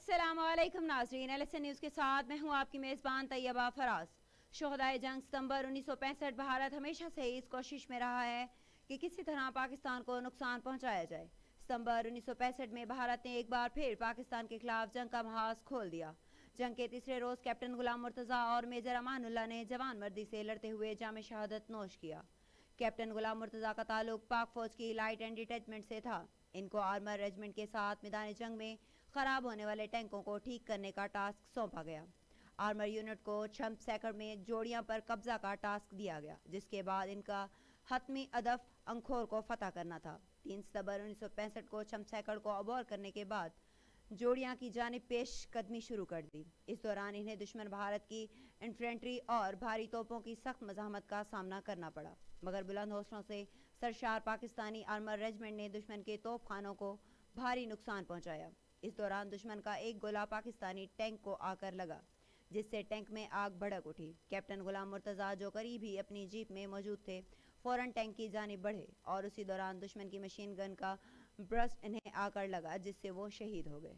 अस्सलाम वालेकुम नाज़रीन, LSN न्यूज़ के साथ मैं हूं आपकी मेज़बान तैयबा फराज। शोहदाए जंग सितंबर 1965 भारत हमेशा से इस कोशिश में रहा है कि किसी तरह पाकिस्तान को नुकसान पहुंचाया जाए। सितंबर 1965 में भारत ने एक बार फिर पाकिस्तान के खिलाफ जंग का महाज खोल दिया। जंग के तीसरे रोज़ कैप्टन गुलाम मुर्तज़ा और मेजर अमानुल्लाह ने जवान मर्दी से लड़ते हुए जाम शहादत नोश किया। कैप्टन गुलाम मुर्तज़ा का ताल्लुक पाक फौज की लाइट एंड डिटैचमेंट से था। इनको आर्मर रेजिमेंट के साथ मैदान जंग में खराब होने वाले टैंकों को ठीक करने का टास्क सौंपा गया। आर्मर यूनिट को छम सैकड़ में जोड़ियां पर कब्जा का टास्क दिया गया, जिसके बाद इनका हतमी हदफ अंखोर को फतह करना था। 3 सितंबर 1965 को छम सैकड़ को अबोर करने के बाद जोड़ियां की जानिब पेश कदमी शुरू कर दी। इस दौरान इन्हें दुश्मन भारत की इन्फेंट्री और भारी तोपों की सख्त मज़ाहमत का सामना करना पड़ा, मगर बुलंद हौसलों से सरशार पाकिस्तानी आर्मर रेजिमेंट ने दुश्मन के तोप खानों को भारी नुकसान पहुंचाया। इस दौरान दुश्मन का एक गोला पाकिस्तानी टैंक को आकर लगा, जिससे टैंक में आग भड़क उठी। कैप्टन गुलाम मुर्तज़ा, जो करीब ही अपनी जीप में मौजूद थे, फौरन टैंक की जानिब बढ़े और उसी दौरान दुश्मन की मशीन गन का ब्रस्ट इन्हें आकर लगा, जिससे वो शहीद हो गए।